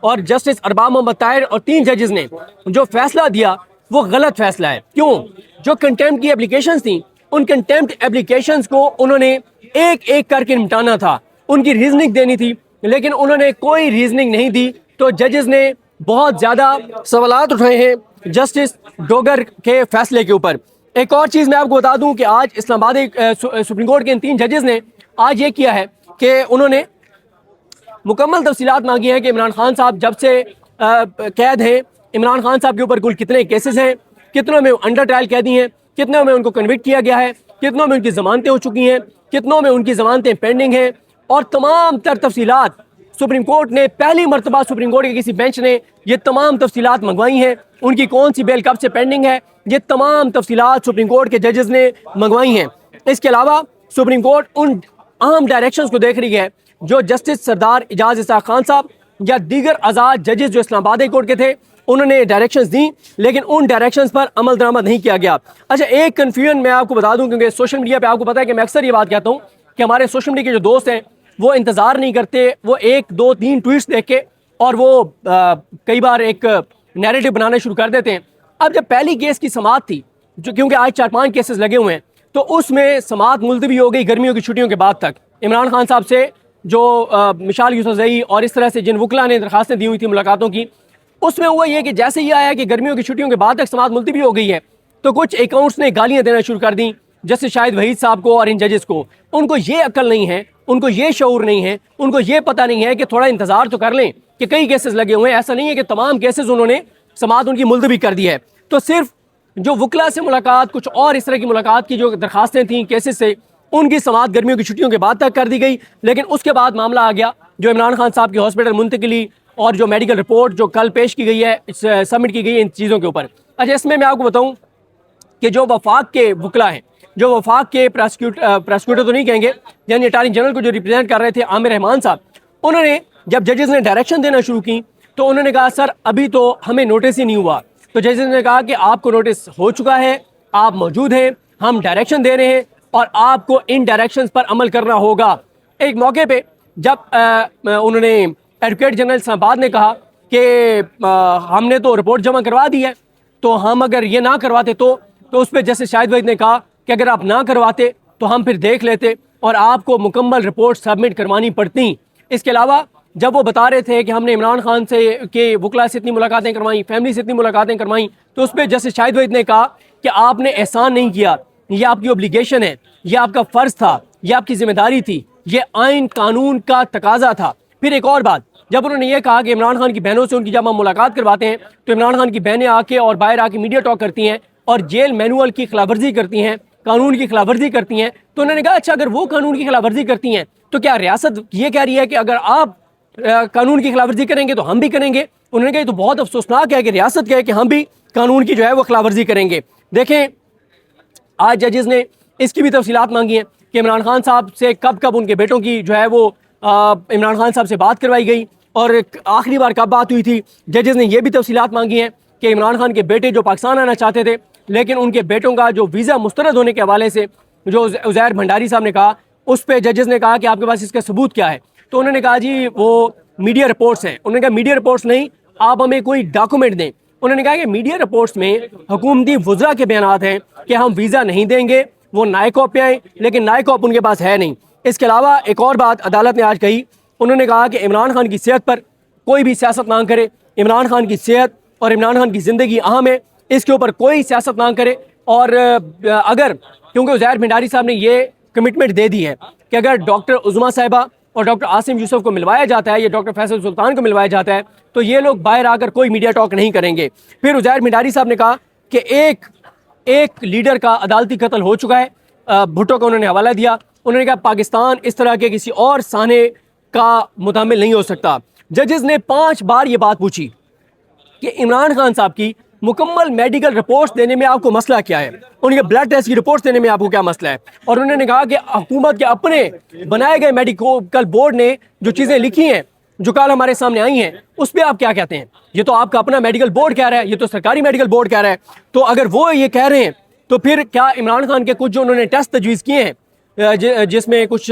اور جسٹس ارباب محمد طاہر اور 3 ججز نے جو فیصلہ دیا وہ غلط فیصلہ ہے. کیوں؟ جو کنٹیمپٹ کی اپلیکیشنز تھیں ان کنٹیمپٹ اپلیکیشنز کو انہوں نے ایک ایک کر کے نمٹانا تھا, ان کی ریزننگ دینی تھی, لیکن انہوں نے کوئی ریزننگ نہیں دی. تو ججز نے بہت زیادہ سوالات اٹھائے ہیں جسٹس ڈوگر کے فیصلے کے اوپر. ایک اور چیز میں آپ کو بتا دوں کہ آج اسلام آباد سپریم کورٹ کے ان 3 ججز نے آج یہ کیا ہے کہ انہوں نے مکمل تفصیلات مانگی ہیں کہ عمران خان صاحب جب سے قید ہیں, عمران خان صاحب کے اوپر کل کتنے کیسز ہیں, کتنوں میں انڈر ٹرائل قیدی ہیں, کتنوں میں ان کو کنوکٹ کیا گیا ہے, کتنوں میں ان کی ضمانتیں ہو چکی ہیں, کتنوں میں ان کی ضمانتیں پینڈنگ ہیں, اور تمام تر تفصیلات سپریم کورٹ نے پہلی مرتبہ سپریم کورٹ کے کسی بینچ نے یہ تمام تفصیلات منگوائی ہیں. ان کی کون سی بیل کب سے پینڈنگ ہے, یہ تمام تفصیلات سپریم کورٹ کے ججز نے منگوائی ہیں. اس کے علاوہ سپریم کورٹ ان اہم ڈائریکشنز کو دیکھ رہی ہے جو جسٹس سردار اعجاز اسحاق خان صاحب یا دیگر آزاد ججز جو اسلام آباد کورٹ کے تھے انہوں نے ڈائریکشنز دیں, لیکن ان ڈائریکشنز پر عمل درآمد نہیں کیا گیا. اچھا, ایک کنفیوژن میں آپ کو بتا دوں, کیونکہ سوشل میڈیا پہ آپ کو پتا ہے کہ میں اکثر یہ بات کہتا ہوں کہ ہمارے سوشل میڈیا کے جو دوست ہیں وہ انتظار نہیں کرتے, وہ 1 2 3 ٹویٹس دیکھ کے اور وہ کئی بار ایک نیریٹو بنانا شروع کر دیتے ہیں. اب جب پہلی کیس کی سماعت تھی, جو کیونکہ آج 4-5 کیسز لگے ہوئے ہیں, تو اس میں سماعت ملتوی ہو گئی گرمیوں کی چھٹیوں کے بعد تک. عمران خان صاحب سے جو مشال یوسفزئی اور اس طرح سے جن وکلا نے درخواستیں دی ہوئی تھی ملاقاتوں کی, اس میں ہوا یہ کہ جیسے یہ آیا کہ گرمیوں کی چھٹیوں کے بعد تک سماعت ملتوی ہو گئی ہے, تو کچھ اکاؤنٹس نے گالیاں دینا شروع کر دیں جیسے شاہد وحید صاحب کو اور ان ججز کو. ان کو یہ عقل نہیں ہے, ان کو یہ شعور نہیں ہے, ان کو یہ پتہ نہیں ہے کہ تھوڑا انتظار تو کر لیں کہ کئی کیسز لگے ہوئے ہیں. ایسا نہیں ہے کہ تمام کیسز انہوں نے سماعت ان کی ملتوی کر دی ہے. تو صرف جو وکلا سے ملاقات, کچھ اور اس طرح کی ملاقات کی جو درخواستیں تھیں کیسز سے, ان کی سماعت گرمیوں کی چھٹیوں کے بعد تک کر دی گئی. لیکن اس کے بعد معاملہ آ گیا جو عمران خان صاحب کی ہاسپٹل منتقلی اور جو میڈیکل رپورٹ جو کل پیش کی گئی ہے, سبمٹ کی گئی ہے, ان چیزوں کے اوپر. اچھا, اس میں آپ کو بتاؤں کہ جو وفاق کے وکلا ہیں, جو وفاق کے پراسیکیوٹر تو نہیں کہیں گے, یعنی اٹارنی جنرل کو جو ریپرزینٹ کر رہے تھے عامر رحمان صاحب, انہوں نے جب ججز نے ڈائریکشن دینا شروع کی تو انہوں نے کہا سر ابھی تو ہمیں نوٹس ہی نہیں ہوا. تو ججز نے کہا کہ آپ کو نوٹس ہو چکا ہے, آپ موجود ہیں, ہم ڈائریکشن دے رہے ہیں اور آپ کو ان ڈائریکشنز پر عمل کرنا ہوگا. ایک موقع پہ جب انہوں نے ایڈوکیٹ جنرل اسلام آباد نے کہا کہ ہم نے تو رپورٹ جمع کروا دی ہے, تو ہم اگر یہ نہ کرواتے تو اس پہ جیسے شاہد وحید نے کہا کہ اگر آپ نہ کرواتے تو ہم پھر دیکھ لیتے اور آپ کو مکمل رپورٹ سبمٹ کروانی پڑتی. اس کے علاوہ جب وہ بتا رہے تھے کہ ہم نے عمران خان سے کے وکلا سے اتنی ملاقاتیں کروائیں, فیملی سے اتنی ملاقاتیں کروائیں, تو اس پہ جیسے شاہد وحید نے کہا کہ آپ نے احسان نہیں کیا, یہ آپ کی اوبلیگیشن ہے, یہ آپ کا فرض تھا, یہ آپ کی ذمہ داری تھی, یہ آئین قانون کا تقاضا تھا. پھر ایک اور بات, جب انہوں نے یہ کہا کہ عمران خان کی بہنوں سے ان کی جب ہم ملاقات کرواتے ہیں تو عمران خان کی بہنیں آ کے اور باہر آ کے میڈیا ٹاک کرتی ہیں اور جیل مینول کی خلاف ورزی کرتی ہیں, قانون کی خلاف ورزی کرتی ہیں, تو انہوں نے کہا اچھا اگر وہ قانون کی خلاف ورزی کرتی ہیں تو کیا ریاست یہ کہہ رہی ہے کہ اگر آپ قانون کی خلاف ورزی کریں گے تو ہم بھی کریں گے؟ انہوں نے کہا یہ تو بہت افسوسناک ہے کہ ریاست کہے کہ ہم بھی قانون کی جو ہے وہ خلاف ورزی کریں گے. دیکھیں آج ججز نے اس کی بھی تفصیلات مانگی ہیں کہ عمران خان صاحب سے کب ان کے بیٹوں کی جو ہے وہ عمران خان صاحب سے بات کروائی گئی اور آخری بار کب بات ہوئی تھی. ججز نے یہ بھی تفصیلات مانگی ہیں کہ عمران خان کے بیٹے جو پاکستان آنا چاہتے تھے لیکن ان کے بیٹوں کا جو ویزا مسترد ہونے کے حوالے سے جو عزیر بھنڈاری صاحب نے کہا, اس پہ ججز نے کہا کہ آپ کے پاس اس کا ثبوت کیا ہے؟ تو انہوں نے کہا جی وہ میڈیا رپورٹس ہیں. انہوں نے کہا میڈیا رپورٹس نہیں, آپ ہمیں کوئی ڈاکومنٹ دیں. انہوں نے کہا کہ میڈیا رپورٹس میں حکومتی وزراء کے بیانات ہیں کہ ہم ویزا نہیں دیں گے, وہ نائے کاپ پہ آئیں, لیکن نائے کاپ ان کے پاس ہے نہیں. اس کے علاوہ ایک اور بات عدالت نے آج کہی, انہوں نے کہا کہ عمران خان کی صحت پر کوئی بھی سیاست نہ کرے. عمران خان کی صحت اور عمران خان کی زندگی اہم ہے, اس کے اوپر کوئی سیاست نہ کرے. اور اگر کیونکہ عزیر بھنڈاری صاحب نے یہ کمٹمنٹ دے دی ہے کہ اگر ڈاکٹر عظما صاحبہ اور ڈاکٹر عاصم یوسف کو ملوایا جاتا ہے یا ڈاکٹر فیصل سلطان کو ملوایا جاتا ہے تو یہ لوگ باہر آ کر کوئی میڈیا ٹاک نہیں کریں گے. پھر عزیر بھنڈاری صاحب نے کہا کہ ایک لیڈر کا عدالتی قتل ہو چکا ہے, بھٹو کا انہوں نے حوالہ دیا. انہوں نے کہا پاکستان اس طرح کے کسی اور سانے کا متحمل نہیں ہو سکتا. ججز نے 5 بار یہ بات پوچھی کہ عمران خان صاحب کی مکمل میڈیکل رپورٹس دینے میں آپ کو مسئلہ کیا ہے, ان کے بلڈ ٹیسٹ کی رپورٹس دینے میں آپ کو کیا مسئلہ ہے. اور انہوں نے کہا کہ حکومت کے اپنے بنائے گئے میڈیکل بورڈ نے جو چیزیں لکھی ہیں جو کل ہمارے سامنے آئی ہیں اس پہ آپ کیا کہتے ہیں؟ یہ تو آپ کا اپنا میڈیکل بورڈ کہہ رہا ہے, یہ تو سرکاری میڈیکل بورڈ کہہ رہا ہے. تو اگر وہ یہ کہہ رہے ہیں تو پھر کیا عمران خان کے کچھ جو انہوں نے ٹیسٹ تجویز کیے ہیں جس میں کچھ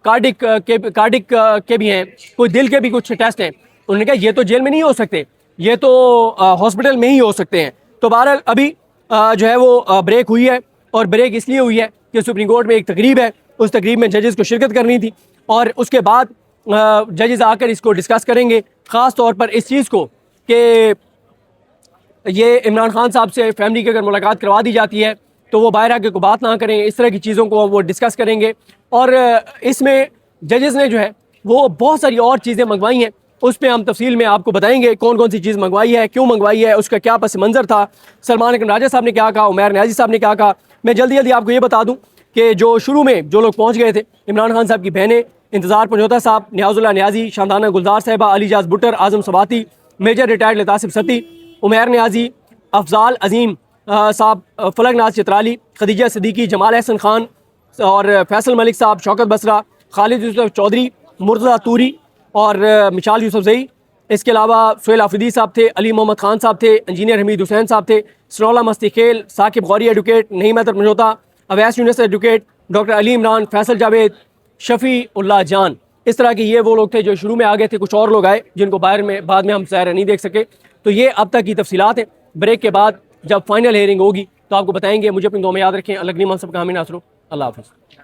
کارڈک کے بھی ہیں, کوئی دل کے بھی کچھ ٹیسٹ ہیں, انہوں نے کہا یہ تو جیل میں نہیں ہو سکتے, یہ تو ہاسپٹل میں ہی ہو سکتے ہیں. تو بہرحال ابھی جو ہے وہ بریک ہوئی ہے, اور بریک اس لیے ہوئی ہے کہ سپریم کورٹ میں ایک تقریب ہے, اس تقریب میں ججز کو شرکت کرنی تھی, اور اس کے بعد ججز آ کر اس کو ڈسکس کریں گے, خاص طور پر اس چیز کو کہ یہ عمران خان صاحب سے فیملی کی اگر ملاقات کروا دی جاتی ہے تو وہ باہر آ کے کو بات نہ کریں, اس طرح کی چیزوں کو وہ ڈسکس کریں گے. اور اس میں ججز نے جو ہے وہ بہت ساری اور چیزیں منگوائی ہیں, اس پہ ہم تفصیل میں آپ کو بتائیں گے کون کون سی چیز منگوائی ہے, کیوں منگوائی ہے, اس کا کیا پس منظر تھا, سلمان اکرم راجہ صاحب نے کیا کہا, عمیر نیازی صاحب نے کیا کہا. میں جلدی آپ کو یہ بتا دوں کہ جو شروع میں جو لوگ پہنچ گئے تھے, عمران خان صاحب کی بہنیں انتظار پنجوتا صاحب, نیاز اللہ نیازی, شاندانہ گلزار صاحبہ, علی جاز بٹر, اعظم سباتی, میجر ریٹائرڈ لطاسف ستی, عمیر نیازی, افضال عظیم صاحب, فلک ناز چترالی, خدیجہ صدیقی, جمال احسن خان اور فیصل ملک صاحب, شوکت بسرا, خالد یوسف چودھری, مرتضیٰ توری اور مشال یوسف زئی. اس کے علاوہ سہیل آفریدی صاحب تھے, علی محمد خان صاحب تھے, انجینئر حمید حسین صاحب تھے, سنولا مستی خیل, ثاقب غوری ایڈوکیٹ, نعیم عطر پنجوتا, اویس یونس ایڈوکیٹ, ڈاکٹر علی عمران, فیصل جاوید, شفیع اللہ جان. اس طرح کے یہ وہ لوگ تھے جو شروع میں آگے تھے. کچھ اور لوگ آئے جن کو باہر میں بعد میں ہم ظاہر نہیں دیکھ سکے. تو یہ اب تک کی تفصیلات ہیں. بریک کے بعد جب فائنل ہیئرنگ ہوگی تو آپ کو بتائیں گے. مجھے اپنی دعا میں یاد رکھیں. اللہ غنی منصب کا حامی ناصر ہو. اللہ حافظ.